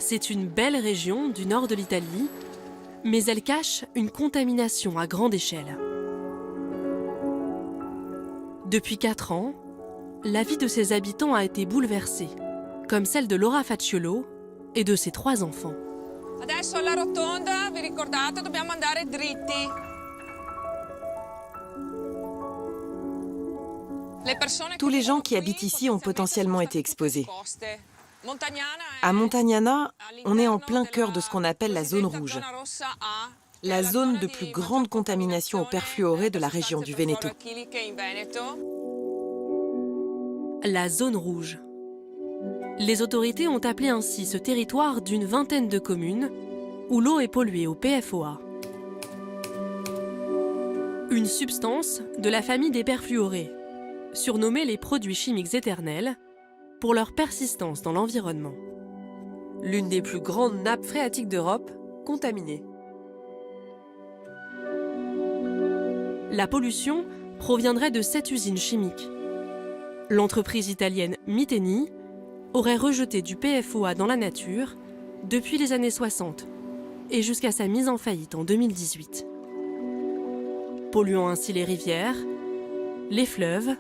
C'est une belle région du nord de l'Italie, mais elle cache une contamination à grande échelle. Depuis 4 ans, la vie de ses habitants a été bouleversée, comme celle de Laura Facciolo et de ses 3 enfants. Adesso alla rotonda, vi ricordate, dobbiamo andare dritti. Tous les gens qui habitent ici ont potentiellement été exposés. À Montagnana, on est en plein cœur de ce qu'on appelle la zone rouge, la zone de plus grande contamination au perfluoré de la région du Veneto. La zone rouge. Les autorités ont appelé ainsi ce territoire d'une vingtaine de communes où l'eau est polluée au PFOA. Une substance de la famille des perfluorés, surnommée les produits chimiques éternels, pour leur persistance dans l'environnement. L'une des plus grandes nappes phréatiques d'Europe, contaminée. La pollution proviendrait de 7 usines chimiques. L'entreprise italienne Miteni aurait rejeté du PFOA dans la nature depuis les années 60 et jusqu'à sa mise en faillite en 2018. Polluant ainsi les rivières, les fleuves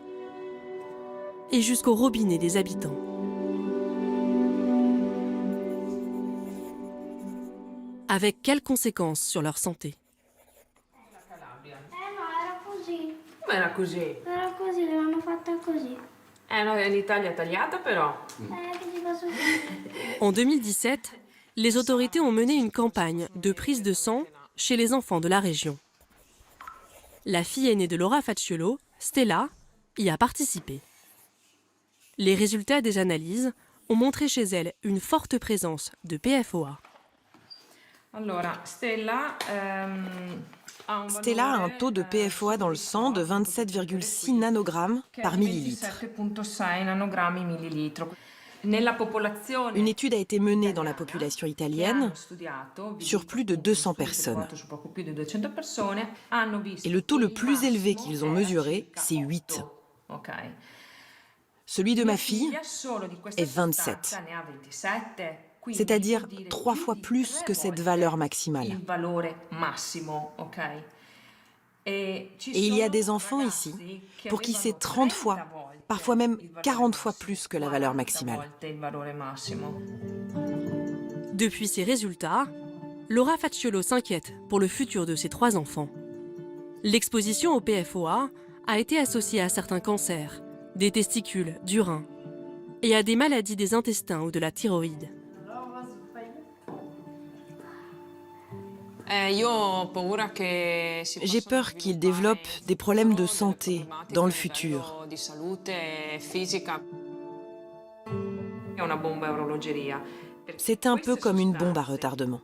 et jusqu'au robinet des habitants. Avec quelles conséquences sur leur santé? Come era così? Era così, l'hanno fatta così. L'Italia tagliata però. Che ci posso dire? En 2017, les autorités ont mené une campagne de prise de sang chez les enfants de la région. La fille aînée de Laura Facciolo, Stella, y a participé. Les résultats des analyses ont montré chez elle une forte présence de PFOA. Allora, Stella Stella a un taux de PFOA dans le sang de 27,6 nanogrammes par millilitre. 27,6 nanogrammi millilitro. Nella popolazione Une étude a été menée dans la population italienne sur plus de 200 personnes. Et le taux le plus élevé qu'ils ont mesuré, c'est 8. Celui de ma fille est 27. C'est-à-dire 3 fois plus que cette valeur maximale. Et il y a des enfants ici pour qui c'est 30 fois, parfois même 40 fois plus que la valeur maximale. Depuis ces résultats, Laura Facciolo s'inquiète pour le futur de ses 3 enfants. L'exposition au PFOA a été associée à certains cancers, des testicules, du rein, et à des maladies des intestins ou de la thyroïde. J'ai peur qu'ils développent des problèmes de santé dans le futur. C'est un peu comme une bombe à retardement.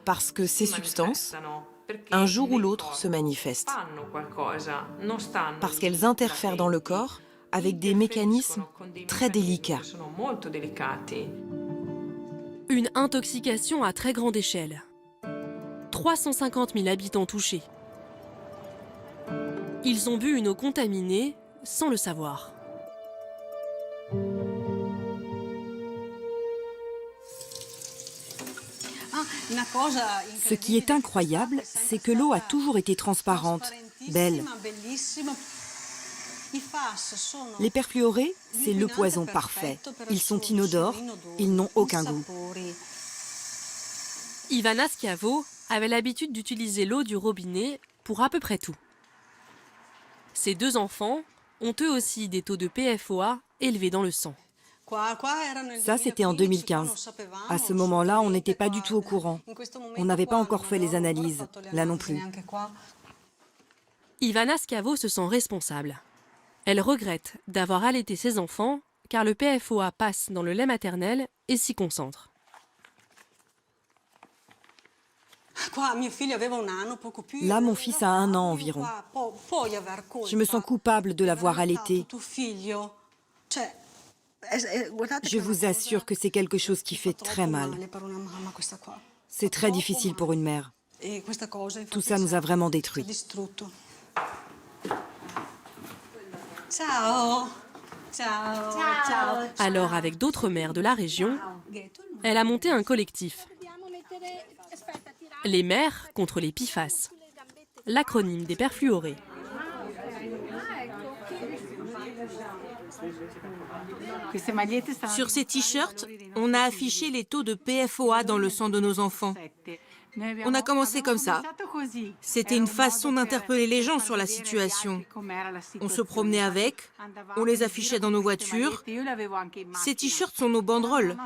Parce que ces substances, un jour ou l'autre, se manifestent. Parce qu'elles interfèrent dans le corps avec des mécanismes très délicats. Une intoxication à très grande échelle. 350 000 habitants touchés. Ils ont bu une eau contaminée sans le savoir. Ce qui est incroyable, c'est que l'eau a toujours été transparente, belle. Les perfluorés, c'est le poison parfait. Ils sont inodores, ils n'ont aucun goût. Ivana Schiavo avait l'habitude d'utiliser l'eau du robinet pour à peu près tout. Ses 2 enfants ont eux aussi des taux de PFOA élevés dans le sang. Ça, c'était en 2015. À ce moment-là, on n'était pas du tout au courant. On n'avait pas encore fait les analyses, là non plus. Ivana Schiavo se sent responsable. Elle regrette d'avoir allaité ses enfants car le PFOA passe dans le lait maternel et s'y concentre. Là, mon fils a 1 an environ. Je me sens coupable de l'avoir allaité. Je vous assure que c'est quelque chose qui fait très mal. C'est très difficile pour une mère. Tout ça nous a vraiment détruits. Alors, avec d'autres mères de la région, Elle a monté un collectif. Les mères contre les PFAS, l'acronyme des perfluorés. Sur ces t-shirts, on a affiché les taux de PFOA dans le sang de nos enfants. On a commencé comme ça. C'était une façon d'interpeller les gens sur la situation. On se promenait avec, on les affichait dans nos voitures. Ces t-shirts sont nos banderoles,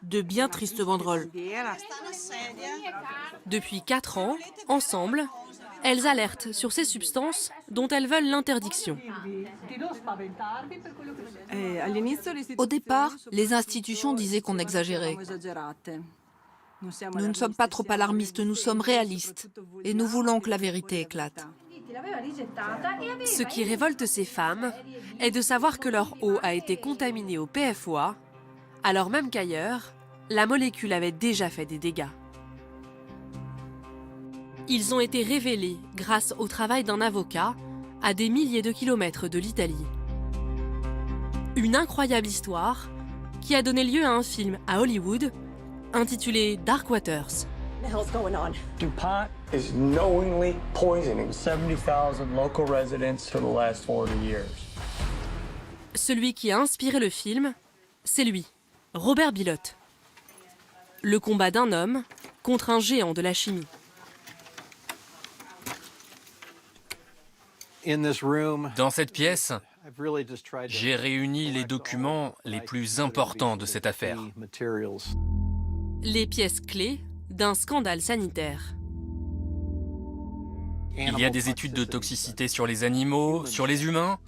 de bien tristes banderoles. Depuis 4 ans, ensemble, elles alertent sur ces substances dont elles veulent l'interdiction. Au départ, les institutions disaient qu'on exagérait. Nous ne sommes pas trop alarmistes, nous sommes réalistes. Et nous voulons que la vérité éclate. Ce qui révolte ces femmes est de savoir que leur eau a été contaminée au PFOA, alors même qu'ailleurs, la molécule avait déjà fait des dégâts. Ils ont été révélés grâce au travail d'un avocat à des milliers de kilomètres de l'Italie. Une incroyable histoire qui a donné lieu à un film à Hollywood intitulé Dark Waters. DuPont is knowingly poisoning 70,000 local residents for the last 40 years. Celui qui a inspiré le film, c'est lui, Robert Bilott. Le combat d'un homme contre un géant de la chimie. Dans cette pièce, j'ai réuni les documents les plus importants de cette affaire. Les pièces clés d'un scandale sanitaire. Il y a des études de toxicité sur les animaux, sur les humains,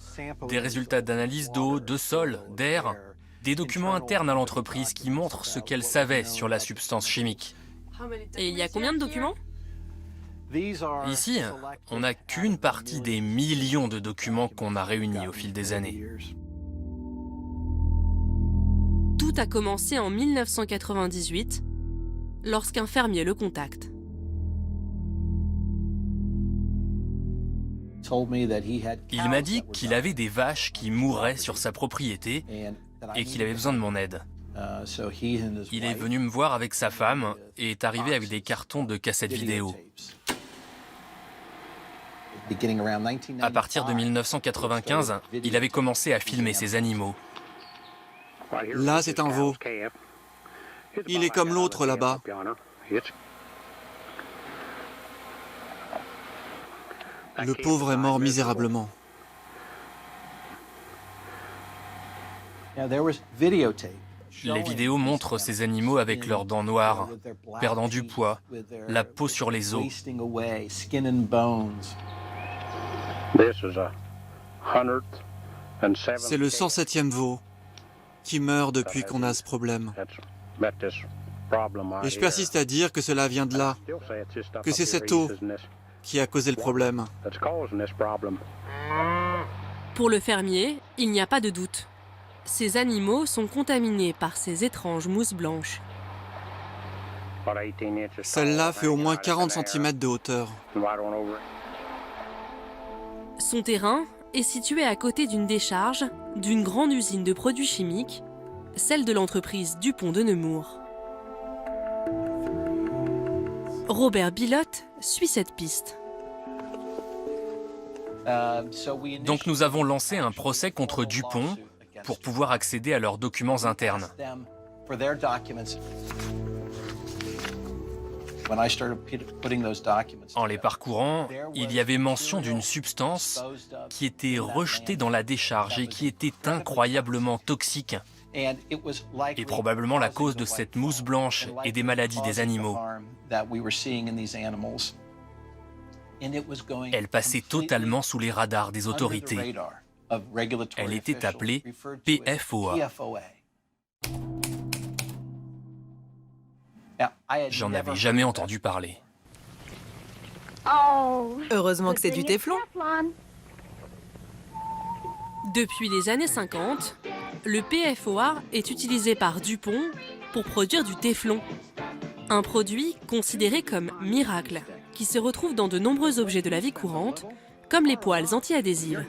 des résultats d'analyse d'eau, de sol, d'air, des documents internes à l'entreprise qui montrent ce qu'elle savait sur la substance chimique. Et il y a combien de documents ? Ici, on n'a qu'une partie des millions de documents qu'on a réunis au fil des années. Tout a commencé en 1998, lorsqu'un fermier le contacte. Il m'a dit qu'il avait des vaches qui mouraient sur sa propriété et qu'il avait besoin de mon aide. Il est venu me voir avec sa femme et est arrivé avec des cartons de cassettes vidéo. À partir de 1995, il avait commencé à filmer ses animaux. Là, c'est un veau. Il est comme l'autre là-bas. Le pauvre est mort misérablement. Les vidéos montrent ces animaux avec leurs dents noires, perdant du poids, la peau sur les os. C'est le 107e veau qui meurt depuis qu'on a ce problème. Et je persiste à dire que cela vient de là, que c'est cette eau qui a causé le problème. Pour le fermier, il n'y a pas de doute. Ces animaux sont contaminés par ces étranges mousses blanches. Celle-là fait au moins 40 cm de hauteur. Son terrain est situé à côté d'une décharge d'une grande usine de produits chimiques, celle de l'entreprise DuPont de Nemours. Robert Bilott suit cette piste. Donc nous avons lancé un procès contre DuPont pour pouvoir accéder à leurs documents internes. En les parcourant, il y avait mention d'une substance qui était rejetée dans la décharge et qui était incroyablement toxique et probablement la cause de cette mousse blanche et des maladies des animaux. Elle passait totalement sous les radars des autorités. Elle était appelée PFOA. J'en avais jamais entendu parler. Heureusement que c'est du téflon. Depuis les années 50, le PFOA est utilisé par DuPont pour produire du téflon. Un produit considéré comme miracle, qui se retrouve dans de nombreux objets de la vie courante, comme les poêles anti-adhésives.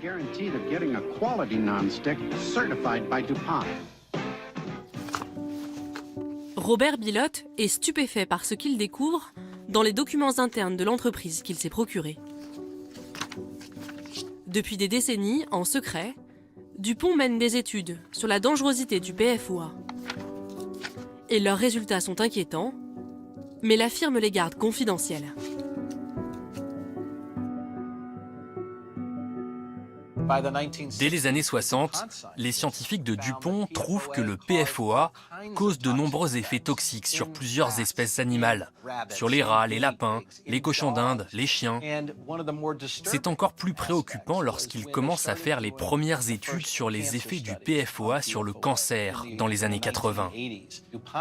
Robert Bilott est stupéfait par ce qu'il découvre dans les documents internes de l'entreprise qu'il s'est procurés. Depuis des décennies, en secret, Dupont mène des études sur la dangerosité du PFOA. Et leurs résultats sont inquiétants, mais la firme les garde confidentiels. Dès les années 60, les scientifiques de Dupont trouvent que le PFOA cause de nombreux effets toxiques sur plusieurs espèces animales, sur les rats, les lapins, les cochons d'Inde, les chiens. C'est encore plus préoccupant lorsqu'ils commencent à faire les premières études sur les effets du PFOA sur le cancer dans les années 80.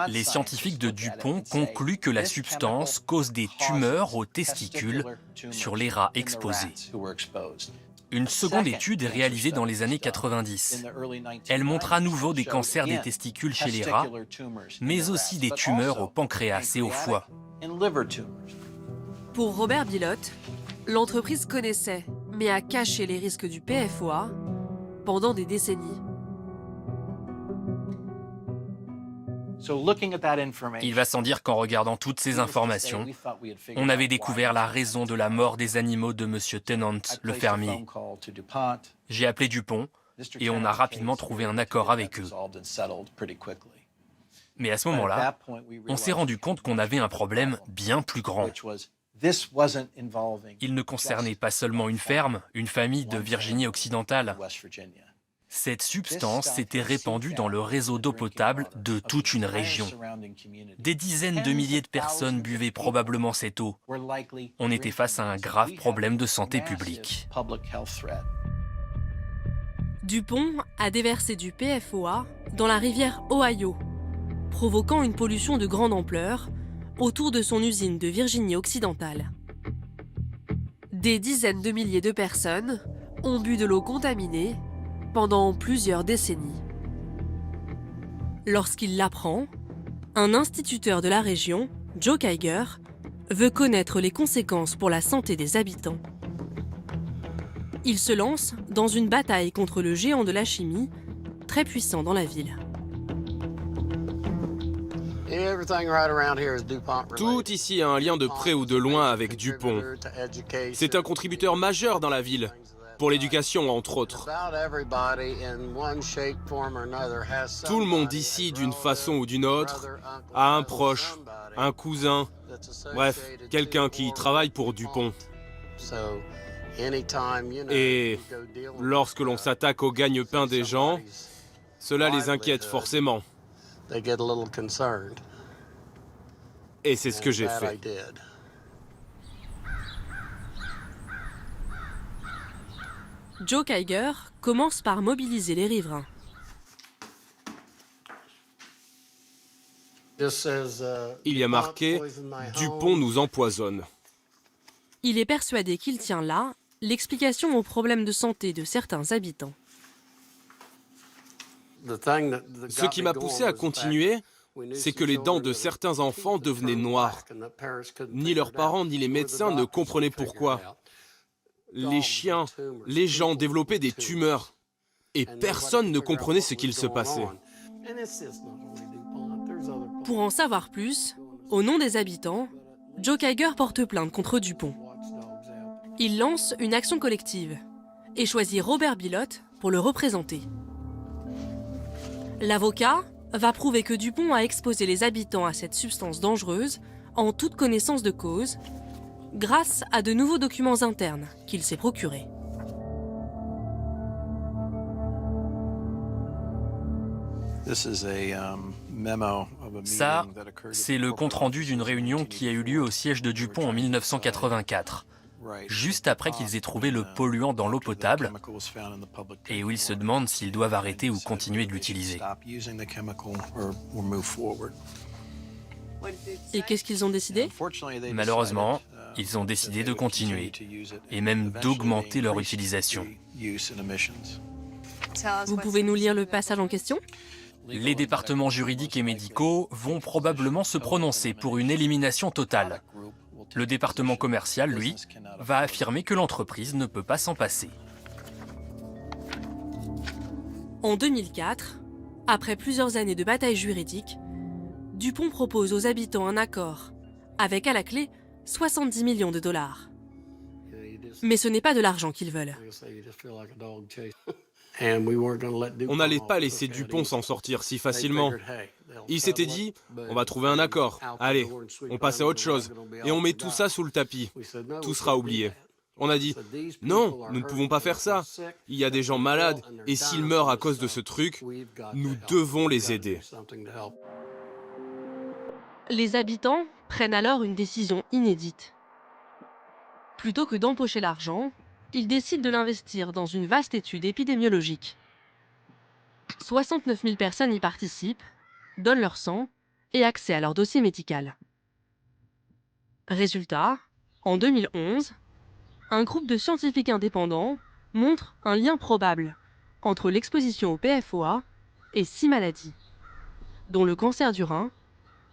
Les scientifiques de Dupont concluent que la substance cause des tumeurs aux testicules sur les rats exposés. Une seconde étude est réalisée dans les années 90. Elle montre à nouveau des cancers des testicules chez les rats, mais aussi des tumeurs au pancréas et au foie. Pour Robert Bilott, l'entreprise connaissait, mais a caché les risques du PFOA pendant des décennies. Il va sans dire qu'en regardant toutes ces informations, on avait découvert la raison de la mort des animaux de M. Tennant, le fermier. J'ai appelé Dupont et on a rapidement trouvé un accord avec eux. Mais à ce moment-là, on s'est rendu compte qu'on avait un problème bien plus grand. Il ne concernait pas seulement une ferme, une famille de Virginie occidentale. Cette substance s'était répandue dans le réseau d'eau potable de toute une région. Des dizaines de milliers de personnes buvaient probablement cette eau. On était face à un grave problème de santé publique. Dupont a déversé du PFOA dans la rivière Ohio, provoquant une pollution de grande ampleur autour de son usine de Virginie occidentale. Des dizaines de milliers de personnes ont bu de l'eau contaminée pendant plusieurs décennies. Lorsqu'il l'apprend, un instituteur de la région, Joe Kiger, veut connaître les conséquences pour la santé des habitants. Il se lance dans une bataille contre le géant de la chimie, très puissant dans la ville. Tout ici a un lien de près ou de loin avec Dupont. C'est un contributeur majeur dans la ville. Pour l'éducation, entre autres. Tout le monde ici, d'une façon ou d'une autre, a un proche, un cousin, bref, quelqu'un qui travaille pour Dupont. Et lorsque l'on s'attaque au gagne-pain des gens, cela les inquiète forcément. Et c'est ce que j'ai fait. Joe Kiger commence par mobiliser les riverains. Il y a marqué « Dupont nous empoisonne ». Il est persuadé qu'il tient là l'explication aux problèmes de santé de certains habitants. Ce qui m'a poussé à continuer, c'est que les dents de certains enfants devenaient noires. Ni leurs parents ni les médecins ne comprenaient pourquoi. Les chiens, les gens développaient des tumeurs. Et personne ne comprenait ce qu'il se passait. Pour en savoir plus, au nom des habitants, Joe Kiger porte plainte contre Dupont. Il lance une action collective et choisit Robert Bilott pour le représenter. L'avocat va prouver que Dupont a exposé les habitants à cette substance dangereuse en toute connaissance de cause, grâce à de nouveaux documents internes qu'il s'est procurés. Ça, c'est le compte-rendu d'une réunion qui a eu lieu au siège de Dupont en 1984, juste après qu'ils aient trouvé le polluant dans l'eau potable et où ils se demandent s'ils doivent arrêter ou continuer de l'utiliser. Et qu'est-ce qu'ils ont décidé ? Malheureusement, ils ont décidé de continuer et même d'augmenter leur utilisation. Vous pouvez nous lire le passage en question ? Les départements juridiques et médicaux vont probablement se prononcer pour une élimination totale. Le département commercial, lui, va affirmer que l'entreprise ne peut pas s'en passer. En 2004, après plusieurs années de bataille juridique, Dupont propose aux habitants un accord, avec à la clé 70 millions de dollars. Mais ce n'est pas de l'argent qu'ils veulent. On n'allait pas laisser Dupont s'en sortir si facilement. Il s'était dit, on va trouver un accord. Allez, on passe à autre chose. Et on met tout ça sous le tapis. Tout sera oublié. On a dit, non, nous ne pouvons pas faire ça. Il y a des gens malades, et s'ils meurent à cause de ce truc, nous devons les aider. Les habitants prennent alors une décision inédite. Plutôt que d'empocher l'argent, ils décident de l'investir dans une vaste étude épidémiologique. 69 000 personnes y participent, donnent leur sang et accès à leur dossier médical. Résultat, en 2011, un groupe de scientifiques indépendants montre un lien probable entre l'exposition au PFOA et 6 maladies, dont le cancer du rein,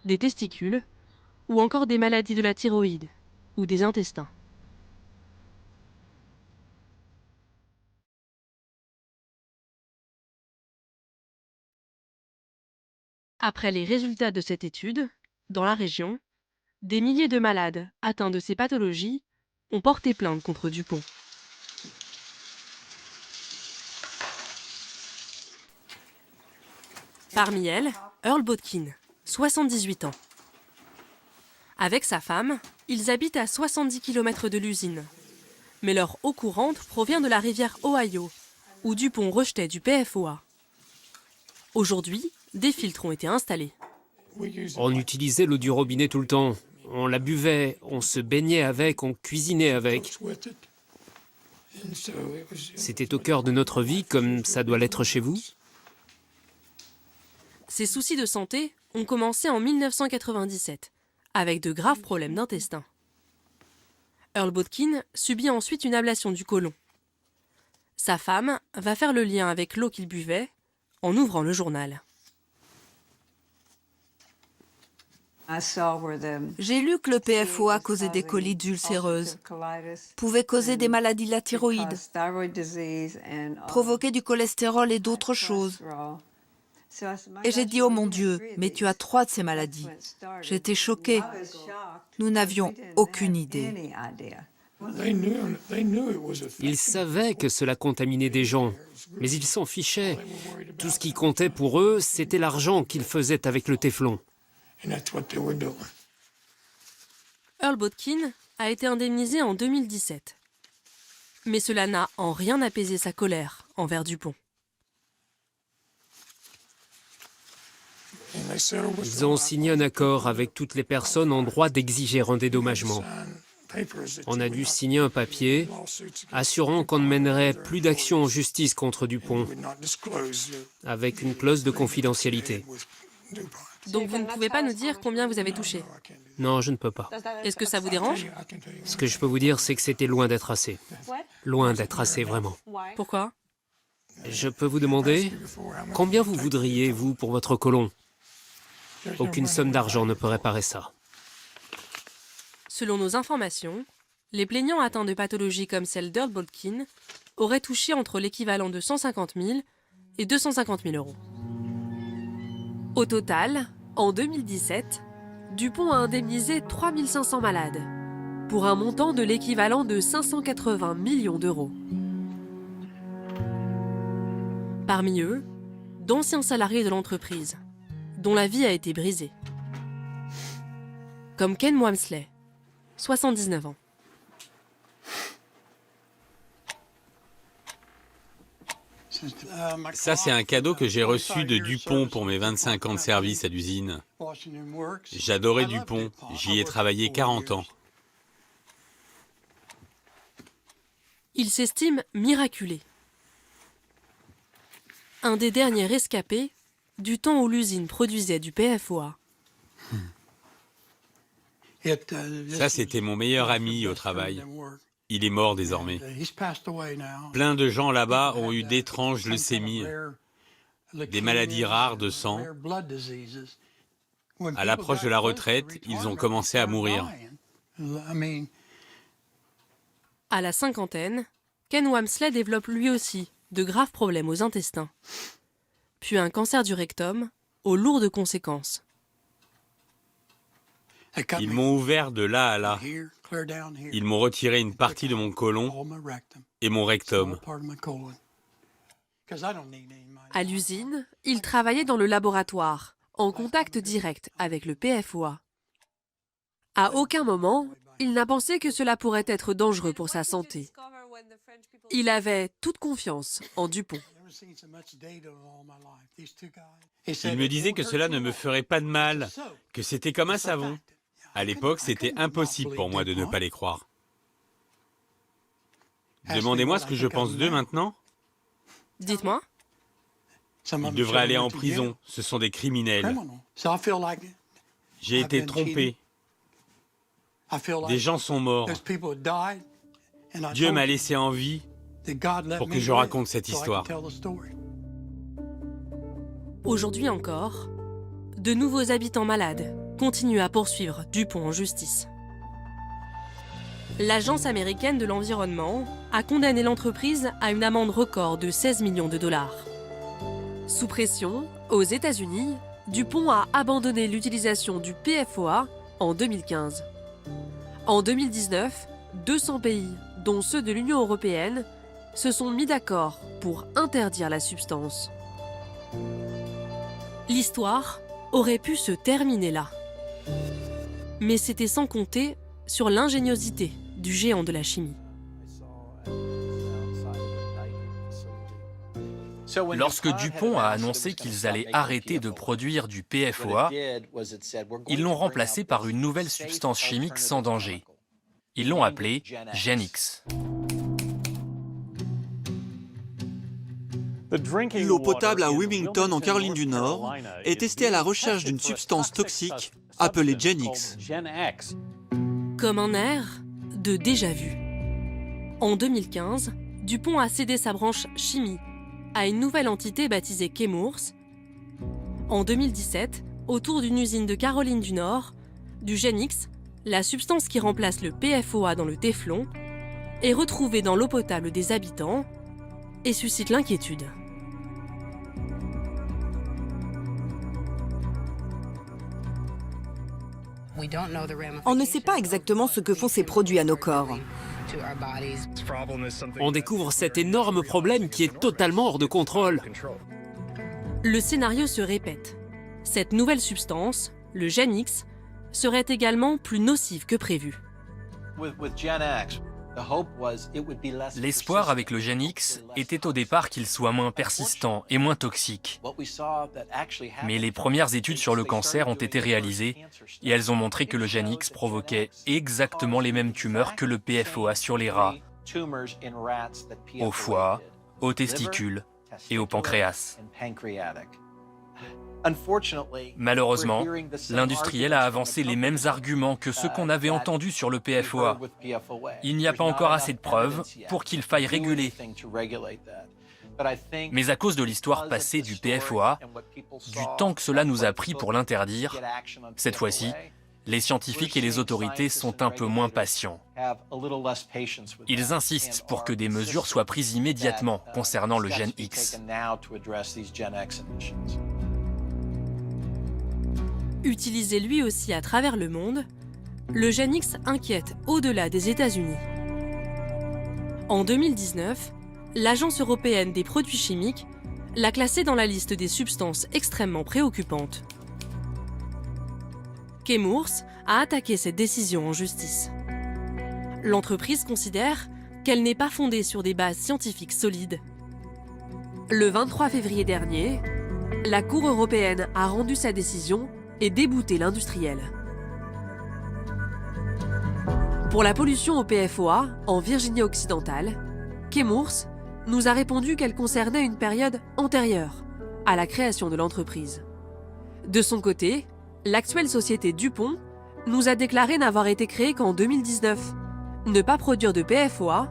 des testicules ou encore des maladies de la thyroïde ou des intestins. Après les résultats de cette étude, dans la région, des milliers de malades atteints de ces pathologies ont porté plainte contre Dupont. Parmi elles, Earl Botkin, 78 ans. Avec sa femme, ils habitent à 70 km de l'usine. Mais leur eau courante provient de la rivière Ohio, où Dupont rejetait du PFOA. Aujourd'hui, des filtres ont été installés. On utilisait l'eau du robinet tout le temps. On la buvait, on se baignait avec, on cuisinait avec. C'était au cœur de notre vie, comme ça doit l'être chez vous. Ces soucis de santé ont commencé en 1997, avec de graves problèmes d'intestin. Earl Botkin subit ensuite une ablation du côlon. Sa femme va faire le lien avec l'eau qu'il buvait en ouvrant le journal. J'ai lu que le PFOA causait des colites ulcéreuses, pouvait causer des maladies de la thyroïde, provoquer du cholestérol et d'autres choses. Et j'ai dit, oh mon Dieu, mais tu as 3 de ces maladies. J'étais choquée. Nous n'avions aucune idée. Ils savaient que cela contaminait des gens, mais ils s'en fichaient. Tout ce qui comptait pour eux, c'était l'argent qu'ils faisaient avec le téflon. Earl Botkin a été indemnisé en 2017. Mais cela n'a en rien apaisé sa colère envers Dupont. Ils ont signé un accord avec toutes les personnes en droit d'exiger un dédommagement. On a dû signer un papier assurant qu'on ne mènerait plus d'action en justice contre Dupont, avec une clause de confidentialité. Donc vous ne pouvez pas nous dire combien vous avez touché? Non, je ne peux pas. Est-ce que ça vous dérange? Ce que je peux vous dire, c'est que c'était loin d'être assez. Loin d'être assez, vraiment. Pourquoi? Je peux vous demander combien vous voudriez, vous, pour votre côlon? Aucune somme d'argent ne peut réparer ça. Selon nos informations, les plaignants atteints de pathologies comme celle d'Earl Botkin auraient touché entre l'équivalent de 150 000 et 250 000 euros. Au total, en 2017, Dupont a indemnisé 3 500 malades, pour un montant de l'équivalent de 580 millions d'euros. Parmi eux, d'anciens salariés de l'entreprise, dont la vie a été brisée. Comme Ken Wamsley, 79 ans. Ça, c'est un cadeau que j'ai reçu de Dupont pour mes 25 ans de service à l'usine. J'adorais Dupont, j'y ai travaillé 40 ans. Il s'estime miraculé. Un des derniers rescapés du temps où l'usine produisait du PFOA. Ça, c'était mon meilleur ami au travail. Il est mort désormais. Plein de gens là-bas ont eu d'étranges leucémies, des maladies rares de sang. À l'approche de la retraite, ils ont commencé à mourir. À la cinquantaine, Ken Wamsley développe lui aussi de graves problèmes aux intestins, puis un cancer du rectum aux lourdes conséquences. Ils m'ont ouvert de là à là. Ils m'ont retiré une partie de mon côlon et mon rectum. À l'usine, il travaillait dans le laboratoire, en contact direct avec le PFOA. À aucun moment, il n'a pensé que cela pourrait être dangereux pour sa santé. Il avait toute confiance en Dupont. Ils me disaient que cela ne me ferait pas de mal, que c'était comme un savon. À l'époque, c'était impossible pour moi de ne pas les croire. Demandez-moi ce que je pense d'eux maintenant. Dites-moi. Ils devraient aller en prison, ce sont des criminels. J'ai été trompé. Des gens sont morts. Dieu m'a laissé en vie pour que je raconte cette histoire. Aujourd'hui encore, de nouveaux habitants malades continuent à poursuivre Dupont en justice. L'Agence américaine de l'environnement a condamné l'entreprise à une amende record de 16 millions de dollars. Sous pression, aux États-Unis, Dupont a abandonné l'utilisation du PFOA en 2015. En 2019, 200 pays, dont ceux de l'Union européenne, se sont mis d'accord pour interdire la substance. L'histoire aurait pu se terminer là. Mais c'était sans compter sur l'ingéniosité du géant de la chimie. Lorsque Dupont a annoncé qu'ils allaient arrêter de produire du PFOA, ils l'ont remplacé par une nouvelle substance chimique sans danger. Ils l'ont appelée GenX. L'eau potable à Wilmington, en Caroline du Nord, est testée à la recherche d'une substance toxique appelée GenX. Comme un air de déjà-vu. En 2015, Dupont a cédé sa branche chimie à une nouvelle entité baptisée Chemours. En 2017, autour d'une usine de Caroline du Nord, du GenX, la substance qui remplace le PFOA dans le téflon, est retrouvée dans l'eau potable des habitants et suscite l'inquiétude. On ne sait pas exactement ce que font ces produits à nos corps. On découvre cet énorme problème qui est totalement hors de contrôle. Le scénario se répète. Cette nouvelle substance, le GenX, serait également plus nocive que prévu. L'espoir avec le GenX était au départ qu'il soit moins persistant et moins toxique. Mais les premières études sur le cancer ont été réalisées et elles ont montré que le GenX provoquait exactement les mêmes tumeurs que le PFOA sur les rats, au foie, aux testicules et au pancréas. Malheureusement, l'industriel a avancé les mêmes arguments que ceux qu'on avait entendus sur le PFOA. Il n'y a pas encore assez de preuves pour qu'il faille réguler. Mais à cause de l'histoire passée du PFOA, du temps que cela nous a pris pour l'interdire, cette fois-ci, les scientifiques et les autorités sont un peu moins patients. Ils insistent pour que des mesures soient prises immédiatement concernant le GenX. Utilisé lui aussi à travers le monde, le GenX inquiète au-delà des États-Unis. En 2019, l'Agence européenne des produits chimiques l'a classé dans la liste des substances extrêmement préoccupantes. Chemours a attaqué cette décision en justice. L'entreprise considère qu'elle n'est pas fondée sur des bases scientifiques solides. Le 23 février dernier, la Cour européenne a rendu sa décision et débouté l'industriel. Pour la pollution au PFOA, en Virginie occidentale, Chemours nous a répondu qu'elle concernait une période antérieure à la création de l'entreprise. De son côté, l'actuelle société Dupont nous a déclaré n'avoir été créée qu'en 2019, ne pas produire de PFOA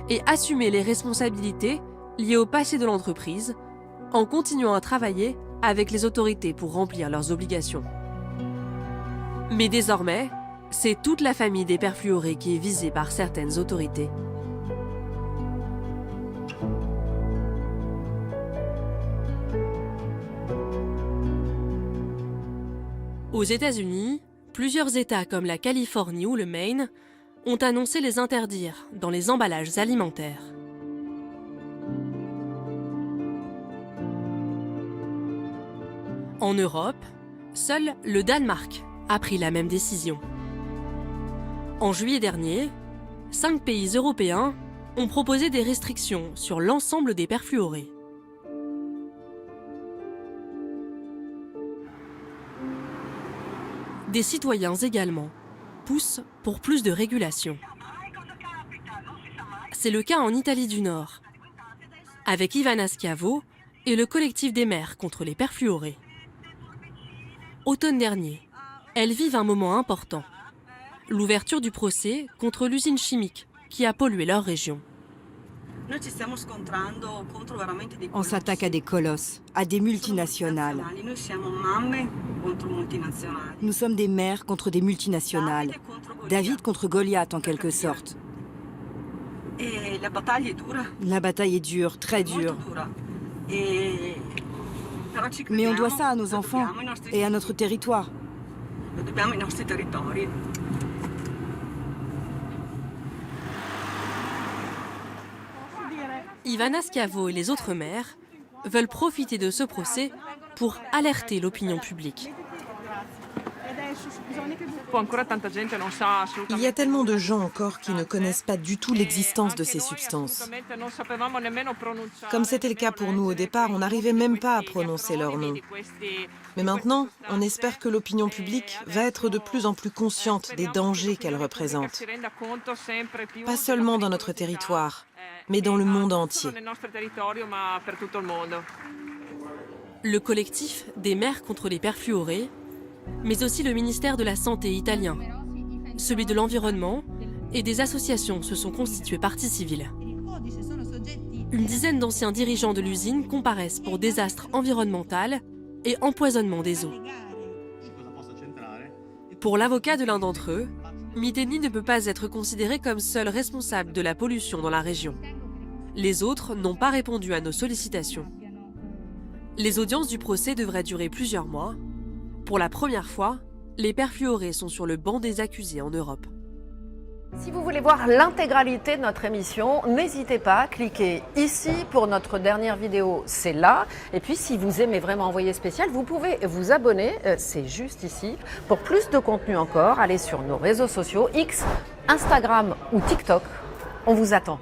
et assumer les responsabilités liées au passé de l'entreprise en continuant à travailler avec les autorités pour remplir leurs obligations. Mais désormais, c'est toute la famille des perfluorés qui est visée par certaines autorités. Aux États-Unis, Plusieurs États comme la Californie ou le Maine ont annoncé les interdire dans les emballages alimentaires. En Europe, seul le Danemark a pris la même décision. En juillet dernier, 5 pays européens ont proposé des restrictions sur l'ensemble des perfluorés. Des citoyens également poussent pour plus de régulation. C'est le cas en Italie du Nord, avec Ivana Schiavo et le collectif des mères contre les perfluorés. Automne dernier, elles vivent un moment important, l'ouverture du procès contre l'usine chimique qui a pollué leur région. On s'attaque à des colosses, à des multinationales. Nous sommes des mères contre des multinationales. David contre Goliath en quelque sorte. La bataille est dure, très dure. Mais on doit ça à nos enfants et à notre territoire. Ivana Schiavo et les autres mères veulent profiter de ce procès pour alerter l'opinion publique. Il y a tellement de gens encore qui ne connaissent pas du tout l'existence de ces substances. Comme c'était le cas pour nous au départ, on n'arrivait même pas à prononcer leur nom. Mais maintenant, on espère que l'opinion publique va être de plus en plus consciente des dangers qu'elle représente. Pas seulement dans notre territoire, mais dans le monde entier. Le collectif des mères contre les perfluorés, mais aussi le ministère de la Santé italien, celui de l'Environnement et des associations se sont constitués partie civile. Une dizaine d'anciens dirigeants de l'usine comparaissent pour désastre environnemental et empoisonnement des eaux. Pour l'avocat de l'un d'entre eux, Miteni ne peut pas être considéré comme seul responsable de la pollution dans la région. Les autres n'ont pas répondu à nos sollicitations. Les audiences du procès devraient durer plusieurs mois. Pour la première fois, les perfluorés sont sur le banc des accusés en Europe. Si vous voulez voir l'intégralité de notre émission, n'hésitez pas, cliquez ici pour notre dernière vidéo, c'est là. Et puis si vous aimez vraiment Envoyé spécial, vous pouvez vous abonner, c'est juste ici. Pour plus de contenu encore, allez sur nos réseaux sociaux, X, Instagram ou TikTok. On vous attend.